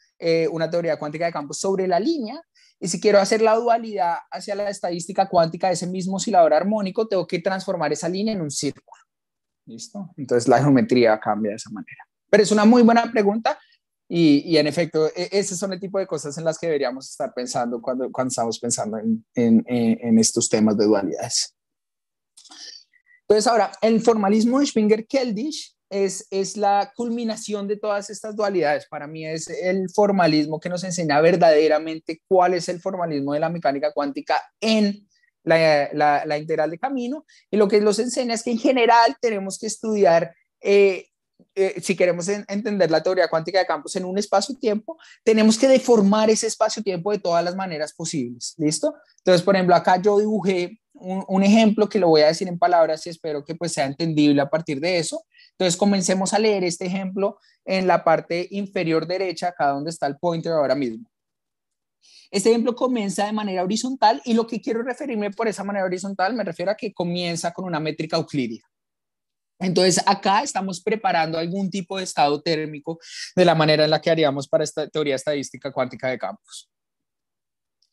una teoría cuántica de campos sobre la línea. Y si quiero hacer la dualidad hacia la estadística cuántica de ese mismo oscilador armónico, tengo que transformar esa línea en un círculo. ¿Listo? Entonces la geometría cambia de esa manera. Pero es una muy buena pregunta. Y en efecto, esos son el tipo de cosas en las que deberíamos estar pensando cuando estamos pensando en estos temas de dualidades. Entonces, ahora, el formalismo de Schwinger-Keldysh es la culminación de todas estas dualidades. Para mí es el formalismo que nos enseña verdaderamente cuál es el formalismo de la mecánica cuántica en la integral de camino, y lo que nos enseña es que en general tenemos que estudiar, si queremos entender la teoría cuántica de campos en un espacio-tiempo, tenemos que deformar ese espacio-tiempo de todas las maneras posibles, ¿listo? Entonces, por ejemplo, acá yo dibujé un ejemplo que lo voy a decir en palabras y espero que pues sea entendible a partir de eso. Entonces, comencemos a leer este ejemplo en la parte inferior derecha, acá donde está el pointer ahora mismo. Este ejemplo comienza de manera horizontal y lo que quiero referirme por esa manera horizontal me refiero a que comienza con una métrica euclídea. Entonces, acá estamos preparando algún tipo de estado térmico de la manera en la que haríamos para esta teoría estadística cuántica de campos.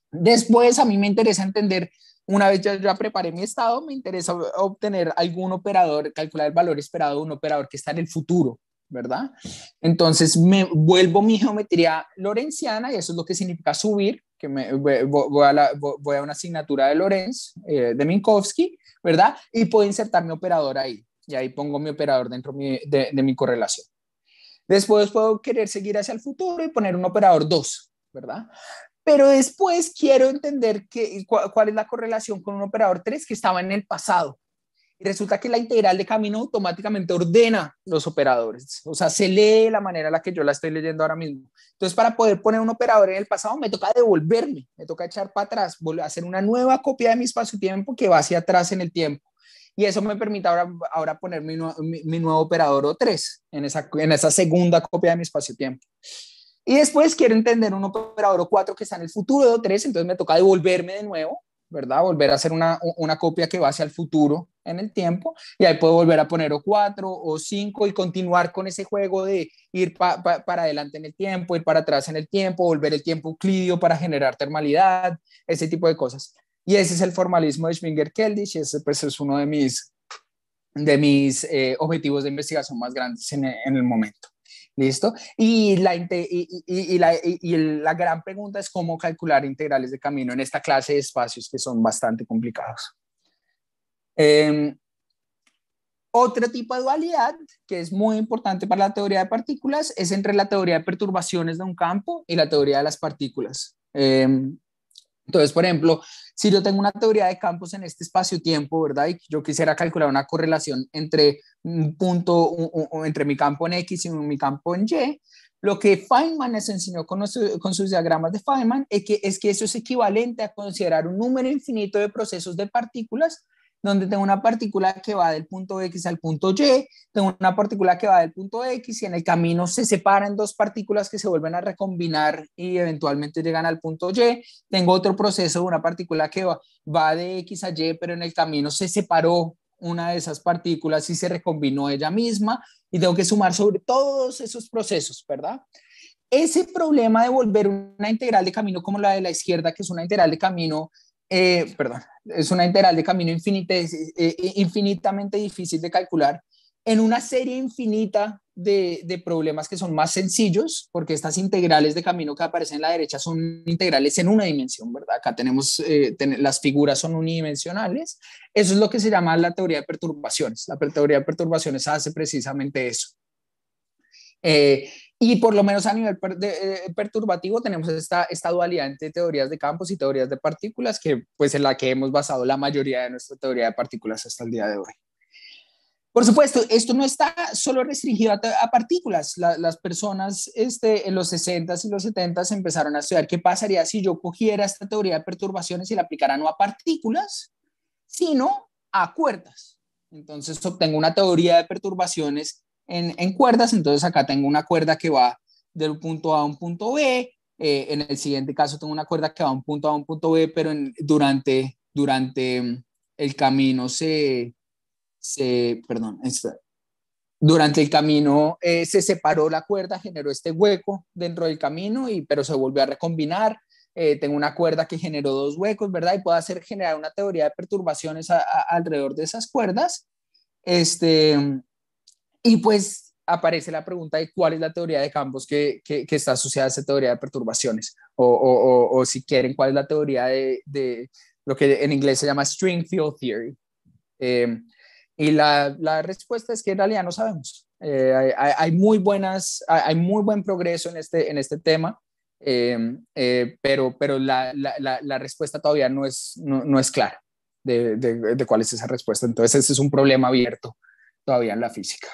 Después, a mí me interesa entender, una vez ya preparé mi estado, me interesa obtener algún operador, calcular el valor esperado de un operador que está en el futuro, ¿verdad? Entonces, me vuelvo mi geometría lorentziana y eso es lo que significa subir, que voy a una asignatura de Lorentz, de Minkowski, ¿verdad? Y puedo insertar mi operador ahí. Y ahí pongo mi operador dentro de mi correlación. Después puedo querer seguir hacia el futuro y poner un operador 2, ¿verdad? Pero después quiero entender cuál es la correlación con un operador 3 que estaba en el pasado. Y resulta que la integral de camino automáticamente ordena los operadores. O sea, se lee la manera en la que yo la estoy leyendo ahora mismo. Entonces, para poder poner un operador en el pasado, me toca devolverme, me toca echar para atrás, volver a hacer una nueva copia de mi espacio-tiempo que va hacia atrás en el tiempo. Y eso me permite ahora poner mi nuevo operador O3 en esa segunda copia de mi espacio-tiempo. Y después quiero entender un operador O4 que está en el futuro de O3, entonces me toca devolverme de nuevo, ¿verdad? Volver a hacer una copia que va hacia el futuro en el tiempo, y ahí puedo volver a poner O4, O5 y continuar con ese juego de ir para adelante en el tiempo, ir para atrás en el tiempo, volver el tiempo euclídeo para generar termalidad, ese tipo de cosas. Y ese es el formalismo de Schwinger-Keldysh, y ese pues es uno de mis objetivos de investigación más grandes en el momento. ¿Listo? Y la gran pregunta es cómo calcular integrales de camino en esta clase de espacios que son bastante complicados. Otro tipo de dualidad que es muy importante para la teoría de partículas es entre la teoría de perturbaciones de un campo y la teoría de las partículas. Entonces, por ejemplo, si yo tengo una teoría de campos en este espacio-tiempo, ¿verdad? Y yo quisiera calcular una correlación entre un punto, entre mi campo en X y mi campo en Y, lo que Feynman nos enseñó con sus diagramas de Feynman es que eso es equivalente a considerar un número infinito de procesos de partículas, donde tengo una partícula que va del punto X al punto Y, tengo una partícula que va del punto X y en el camino se separan dos partículas que se vuelven a recombinar y eventualmente llegan al punto Y. Tengo otro proceso, una partícula que va de X a Y, pero en el camino se separó una de esas partículas y se recombinó ella misma, y tengo que sumar sobre todos esos procesos, ¿verdad? Ese problema de volver una integral de camino como la de la izquierda, que es una integral de camino, es una integral de camino infinitamente difícil de calcular, en una serie infinita de problemas que son más sencillos, porque estas integrales de camino que aparecen en la derecha son integrales en una dimensión, ¿verdad? Acá tenemos, las figuras son unidimensionales. Eso es lo que se llama la teoría de perturbaciones. La teoría de perturbaciones hace precisamente eso. Y por lo menos a nivel perturbativo tenemos esta dualidad entre teorías de campos y teorías de partículas, que pues en la que hemos basado la mayoría de nuestra teoría de partículas hasta el día de hoy. Por supuesto, esto no está solo restringido a partículas. Las personas en los 60s y los 70s empezaron a estudiar qué pasaría si yo cogiera esta teoría de perturbaciones y la aplicara no a partículas, sino a cuerdas. Entonces obtengo una teoría de perturbaciones en cuerdas. Entonces acá tengo una cuerda que va del punto A a un punto B. En el siguiente caso tengo una cuerda que va de un punto A a un punto B, pero durante el camino durante el camino se separó la cuerda, generó este hueco dentro del camino, pero se volvió a recombinar. Tengo una cuerda que generó dos huecos, ¿verdad? Y puedo generar una teoría de perturbaciones alrededor de esas cuerdas. Y pues aparece la pregunta de cuál es la teoría de campos que está asociada a esa teoría de perturbaciones. O si quieren, cuál es la teoría de lo que en inglés se llama string field theory. Y la respuesta es que en realidad no sabemos. Hay muy buen progreso en este tema, pero la respuesta todavía no es clara. de cuál es esa respuesta. Entonces, ese es un problema abierto todavía en la física.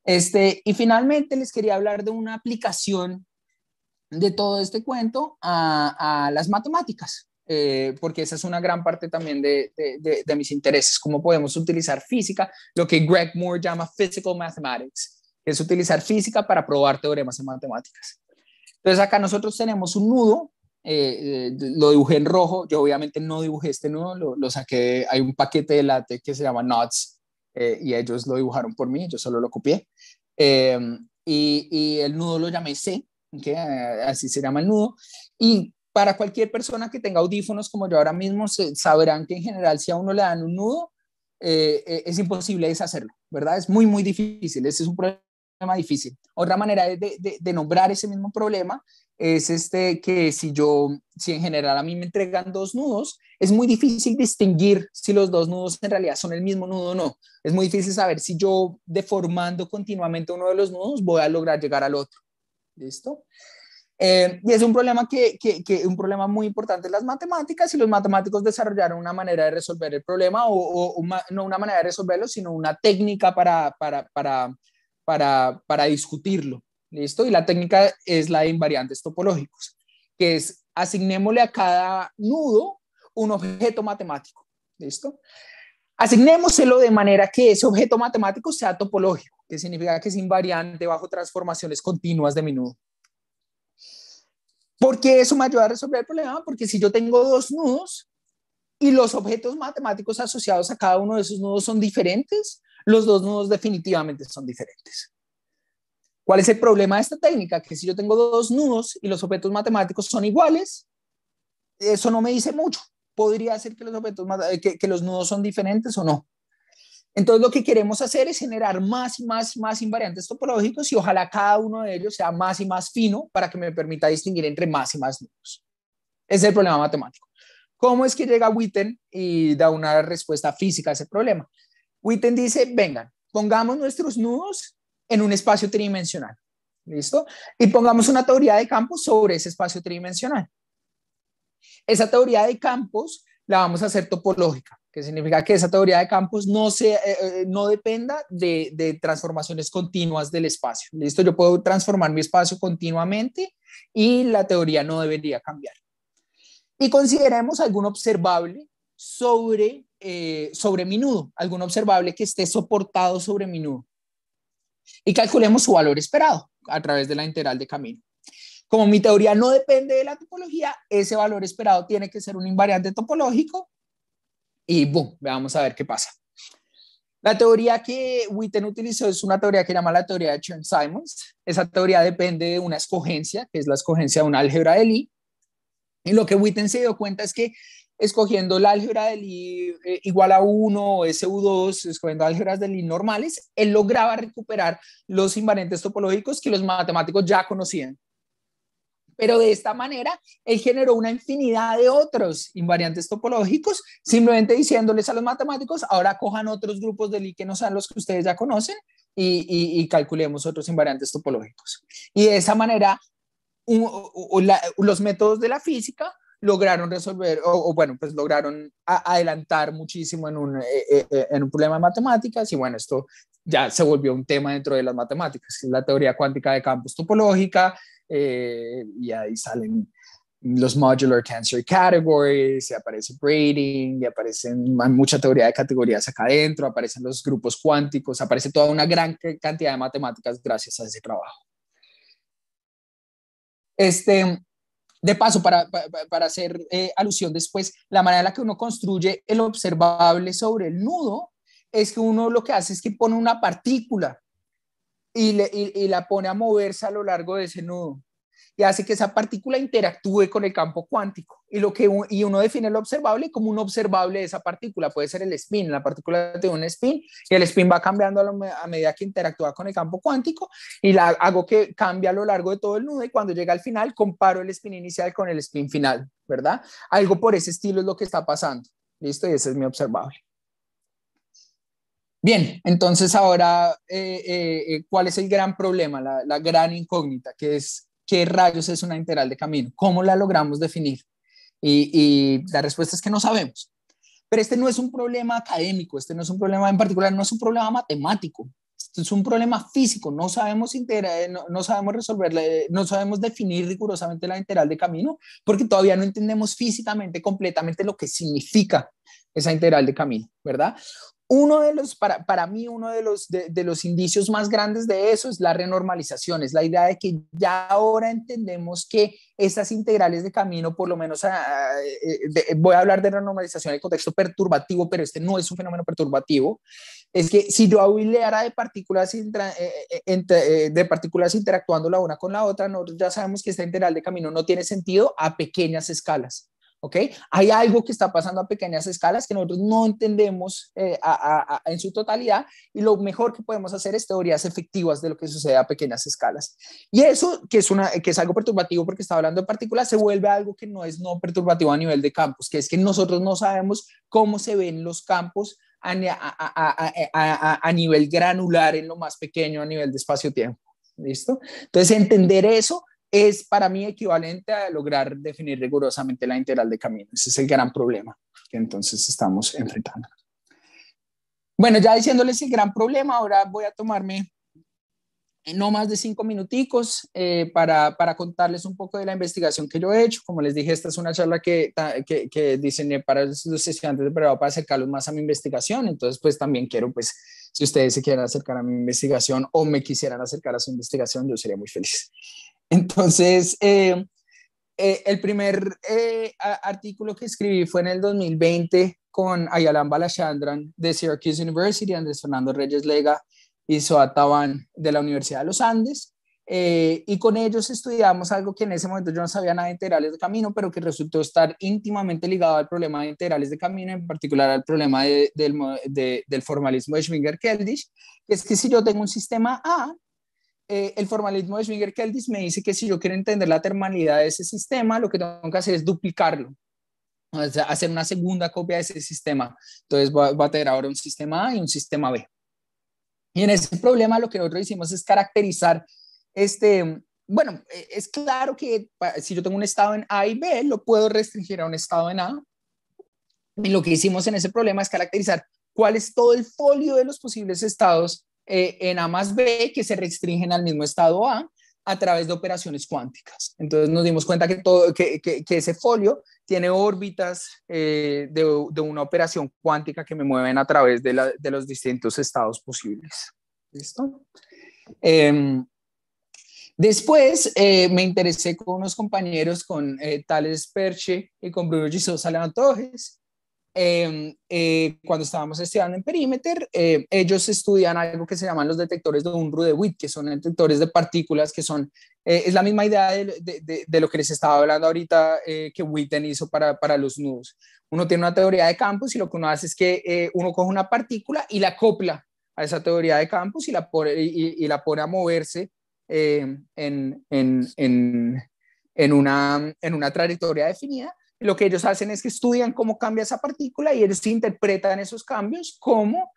Y finalmente les quería hablar de una aplicación de todo este cuento a las matemáticas, porque esa es una gran parte también de mis intereses, cómo podemos utilizar física, lo que Greg Moore llama physical mathematics, que es utilizar física para probar teoremas en matemáticas. Entonces acá nosotros tenemos un nudo, lo dibujé en rojo, yo obviamente no dibujé este nudo, lo saqué, hay un paquete de látex que se llama Knots, y ellos lo dibujaron por mí, yo solo lo copié, y el nudo lo llamé C, que así se llama el nudo, y para cualquier persona que tenga audífonos como yo ahora mismo, sabrán que en general si a uno le dan un nudo, es imposible deshacerlo, ¿verdad? Es muy, muy difícil, ese es un problema difícil. Otra manera de nombrar ese mismo problema es que si en general a mí me entregan dos nudos, es muy difícil distinguir si los dos nudos en realidad son el mismo nudo o no. Es muy difícil saber si yo deformando continuamente uno de los nudos voy a lograr llegar al otro. ¿Listo? Y es un problema un problema muy importante en las matemáticas, y los matemáticos desarrollaron una manera de resolver el problema, no una manera de resolverlo, sino una técnica para discutirlo. ¿Listo? Y la técnica es la de invariantes topológicos, que es asignémosle a cada nudo un objeto matemático. ¿Listo? Asignémoselo de manera que ese objeto matemático sea topológico, que significa que es invariante bajo transformaciones continuas de mi nudo. ¿Por qué eso me ayuda a resolver el problema? Porque si yo tengo dos nudos y los objetos matemáticos asociados a cada uno de esos nudos son diferentes, los dos nudos definitivamente son diferentes. ¿Cuál es el problema de esta técnica? Que si yo tengo dos nudos y los objetos matemáticos son iguales, eso no me dice mucho. Podría ser que que los nudos son diferentes o no. Entonces lo que queremos hacer es generar más y más y más invariantes topológicos, y ojalá cada uno de ellos sea más y más fino para que me permita distinguir entre más y más nudos. Ese es el problema matemático. ¿Cómo es que llega Witten y da una respuesta física a ese problema? Witten dice, vengan, pongamos nuestros nudos en un espacio tridimensional. ¿Listo? Y pongamos una teoría de campos sobre ese espacio tridimensional. Esa teoría de campos la vamos a hacer topológica, que significa que esa teoría de campos no dependa de transformaciones continuas del espacio. ¿Listo? Yo puedo transformar mi espacio continuamente y la teoría no debería cambiar. Y consideremos algún observable sobre mi nudo, algún observable que esté soportado sobre mi nudo. Y calculemos su valor esperado a través de la integral de camino. Como mi teoría no depende de la topología, ese valor esperado tiene que ser un invariante topológico, y boom, vamos a ver qué pasa. La teoría que Witten utilizó es una teoría que llama la teoría de Chern-Simons. Esa teoría depende de una escogencia, que es la escogencia de una álgebra de Lie. Y lo que Witten se dio cuenta es que escogiendo la álgebra de Lie igual a 1 o SU2, escogiendo álgebras de Lie normales, él lograba recuperar los invariantes topológicos que los matemáticos ya conocían. Pero de esta manera, él generó una infinidad de otros invariantes topológicos, simplemente diciéndoles a los matemáticos, ahora cojan otros grupos de Lie que no sean los que ustedes ya conocen y calculemos otros invariantes topológicos. Y de esa manera, los métodos de la física lograron resolver, bueno, pues lograron adelantar muchísimo en un problema de matemáticas, y bueno, esto ya se volvió un tema dentro de las matemáticas, la teoría cuántica de campos topológica, y ahí salen los modular tensor categories, y aparece braiding, y aparecen mucha teoría de categorías acá adentro, aparecen los grupos cuánticos, aparece toda una gran cantidad de matemáticas gracias a ese trabajo. De paso, para hacer alusión después, la manera en la que uno construye el observable sobre el nudo es que uno lo que hace es que pone una partícula y la pone a moverse a lo largo de ese nudo, y hace que esa partícula interactúe con el campo cuántico, y uno define el observable como un observable de esa partícula. Puede ser el spin, la partícula tiene un spin y el spin va cambiando a medida que interactúa con el campo cuántico, y hago que cambie a lo largo de todo el nudo, y cuando llega al final comparo el spin inicial con el spin final, ¿verdad? Algo por ese estilo es lo que está pasando. ¿Listo? Y ese es mi observable. Bien, entonces ahora, ¿cuál es el gran problema, la gran incógnita, que es qué rayos es una integral de camino? ¿Cómo la logramos definir? Y la respuesta es que no sabemos. Pero este no es un problema académico, este no es un problema en particular, no es un problema matemático. Esto es un problema físico, no sabemos, no sabemos resolverle, no sabemos definir rigurosamente la integral de camino porque todavía no entendemos físicamente completamente lo que significa esa integral de camino, ¿verdad? Uno de los, para mí, uno de los indicios más grandes de eso es la renormalización, es la idea de que ya ahora entendemos que estas integrales de camino, por lo menos voy a hablar de renormalización en el contexto perturbativo, pero este no es un fenómeno perturbativo, es que si yo auxiliara de partículas interactuando la una con la otra, nosotros ya sabemos que esta integral de camino no tiene sentido a pequeñas escalas. ¿Ok? Hay algo que está pasando a pequeñas escalas que nosotros no entendemos en su totalidad y lo mejor que podemos hacer es teorías efectivas de lo que sucede a pequeñas escalas. Y eso, que es algo perturbativo porque está hablando de partículas, se vuelve algo que no es no perturbativo a nivel de campos, que es que nosotros no sabemos cómo se ven los campos a nivel granular en lo más pequeño, a nivel de espacio-tiempo. ¿Listo? Entonces, entender eso es para mí equivalente a lograr definir rigurosamente la integral de camino. Ese es el gran problema que entonces estamos enfrentando. Bueno, ya diciéndoles el gran problema, ahora voy a tomarme no más de 5 minuticos para contarles un poco de la investigación que yo he hecho. Como les dije, esta es una charla que diseñé para los estudiantes de pregrado para acercarlos más a mi investigación. Entonces, pues también quiero, pues, si ustedes se quieren acercar a mi investigación o me quisieran acercar a su investigación, yo sería muy feliz. Entonces, el primer artículo que escribí fue en el 2020 con Ayalan Balachandran de Syracuse University, Andrés Fernando Reyes Lega y Zohar Taban de la Universidad de los Andes. Y con ellos estudiamos algo que en ese momento yo no sabía nada de integrales de camino, pero que resultó estar íntimamente ligado al problema de integrales de camino, en particular al problema del formalismo de Schwinger-Keldysh, que es que si yo tengo un sistema A, el formalismo de Schwinger-Keldysh me dice que si yo quiero entender la termalidad de ese sistema, lo que tengo que hacer es duplicarlo, o sea, hacer una segunda copia de ese sistema. Entonces voy a tener ahora un sistema A y un sistema B. Y en ese problema lo que nosotros hicimos es caracterizar bueno, es claro que si yo tengo un estado en A y B, lo puedo restringir a un estado en A. Y lo que hicimos en ese problema es caracterizar cuál es todo el folio de los posibles estados en A más B que se restringen al mismo estado a través de operaciones cuánticas. Entonces nos dimos cuenta que ese folio tiene órbitas de una operación cuántica que me mueven a través de los distintos estados posibles. ¿Listo? Después me interesé con unos compañeros, con Tales Perche y con Bruno Gisosa Levantojes. Cuando estábamos estudiando en Perimeter, ellos estudian algo que se llaman los detectores de Unruh de Witt, que son detectores de partículas, que son, es la misma idea de lo que les estaba hablando ahorita que Witten hizo para los nudos. Uno tiene una teoría de campos y lo que uno hace es que uno coge una partícula y la acopla a esa teoría de campos y la pone a moverse en una trayectoria definida. Lo que ellos hacen es que estudian cómo cambia esa partícula y ellos interpretan esos cambios como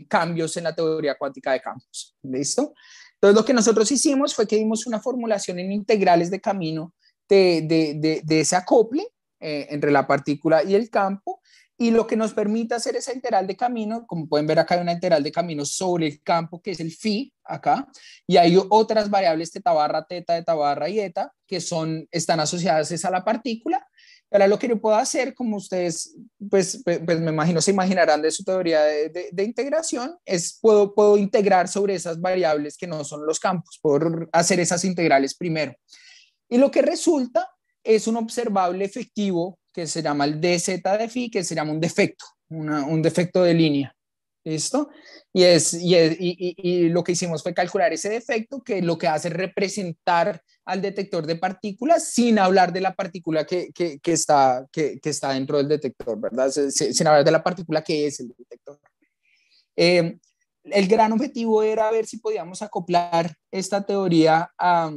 cambios en la teoría cuántica de campos. ¿Listo? Entonces, lo que nosotros hicimos fue que dimos una formulación en integrales de camino de ese acople entre la partícula y el campo, y lo que nos permite hacer esa integral de camino, como pueden ver acá hay una integral de camino sobre el campo, que es el phi acá, y hay otras variables teta barra teta, eta barra y eta, que están asociadas a la partícula. Ahora lo que yo puedo hacer, como ustedes pues me imagino se imaginarán de su teoría de integración, es puedo integrar sobre esas variables que no son los campos, puedo hacer esas integrales primero. Y lo que resulta es un observable efectivo que se llama el dz de phi, que se llama un defecto, un defecto de línea. ¿Listo? Y lo que hicimos fue calcular ese defecto, que lo que hace es representar al detector de partículas sin hablar de la partícula que está dentro del detector, ¿verdad? Sin hablar de la partícula que es el detector. El gran objetivo era ver si podíamos acoplar esta teoría a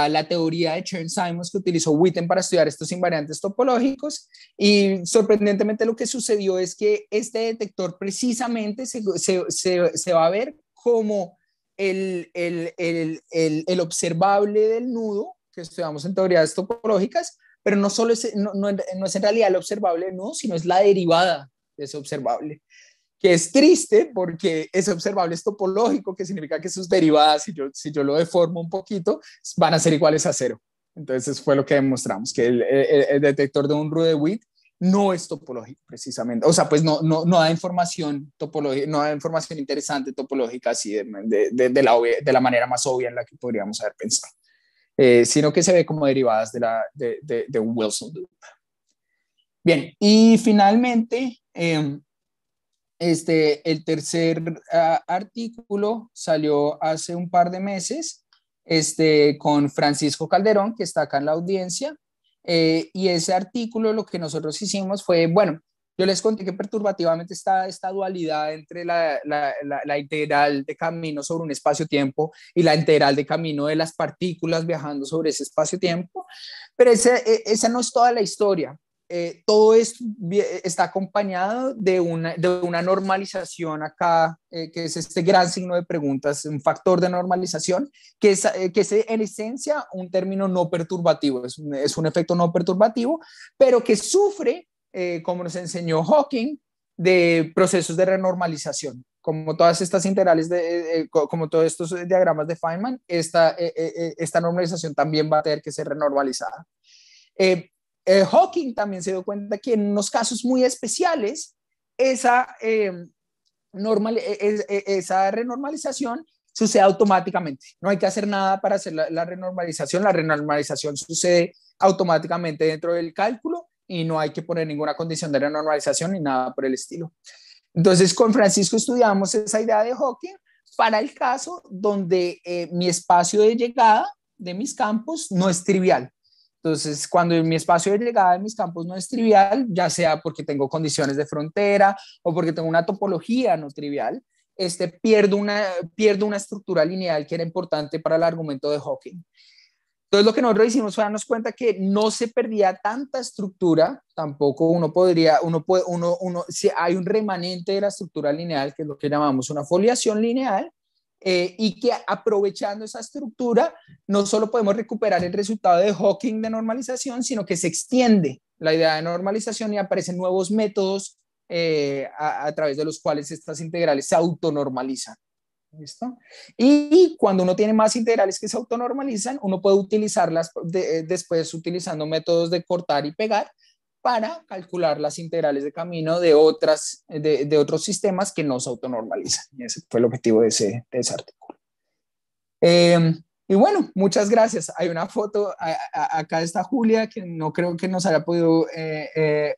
la teoría de Chern-Simons que utilizó Witten para estudiar estos invariantes topológicos, y sorprendentemente lo que sucedió es que este detector precisamente se va a ver como el observable del nudo que estudiamos en teorías topológicas, pero no solo es, no es en realidad el observable, no, sino es la derivada de ese observable, que es triste porque ese observable es topológico, que significa que sus derivadas, si yo lo deformo un poquito, van a ser iguales a cero. Entonces fue lo que demostramos, que el detector de Unruh de Witt no es topológico precisamente, o sea, pues no da información topológica, no da información interesante topológica así de la manera más obvia en la que podríamos haber pensado, sino que se ve como derivadas de un Wilson loop. Bien, y finalmente, el tercer artículo salió hace un par de meses con Francisco Calderón, que está acá en la audiencia, y ese artículo lo que nosotros hicimos fue, bueno, yo les conté que perturbativamente está esta dualidad entre la integral de camino sobre un espacio-tiempo y la integral de camino de las partículas viajando sobre ese espacio-tiempo, pero esa no es toda la historia. Todo esto está acompañado de una normalización acá, que es este gran signo de preguntas, un factor de normalización, que es en esencia un término no perturbativo, es un efecto no perturbativo, pero que sufre, como nos enseñó Hawking, de procesos de renormalización. Como todas estas integrales, como todos estos diagramas de Feynman, esta normalización también va a tener que ser renormalizada. Hawking también se dio cuenta que en unos casos muy especiales esa, esa renormalización sucede automáticamente. No hay que hacer nada para hacer la renormalización. La renormalización sucede automáticamente dentro del cálculo y no hay que poner ninguna condición de renormalización ni nada por el estilo. Entonces, con Francisco estudiamos esa idea de Hawking para el caso donde mi espacio de llegada de mis campos no es trivial. Entonces, cuando mi espacio de llegada de mis campos no es trivial, ya sea porque tengo condiciones de frontera o porque tengo una topología no trivial, pierdo una estructura lineal que era importante para el argumento de Hawking. Entonces, lo que nosotros hicimos fue darnos cuenta que no se perdía tanta estructura, tampoco si hay un remanente de la estructura lineal, que es lo que llamamos una foliación lineal, y que aprovechando esa estructura, no solo podemos recuperar el resultado de Hawking de normalización, sino que se extiende la idea de normalización y aparecen nuevos métodos a través de los cuales estas integrales se autonormalizan. ¿Listo? Y cuando uno tiene más integrales que se autonormalizan, uno puede utilizarlas después utilizando métodos de cortar y pegar para calcular las integrales de camino de otros sistemas que no se autonormalizan. Y ese fue el objetivo de ese artículo. Y bueno, muchas gracias. Hay una foto, acá está Julia, que no creo que nos haya podido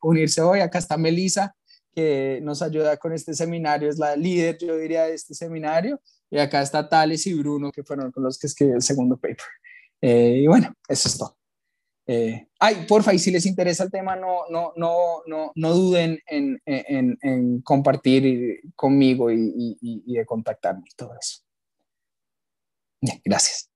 unirse hoy. Acá está Melissa, que nos ayuda con este seminario, es la líder, yo diría, de este seminario. Y acá está Thales y Bruno, que fueron con los que escribí el segundo paper. Y bueno, eso es todo. Porfa, y si les interesa el tema, no duden en compartir conmigo y de contactarme y todo eso. Bien, gracias.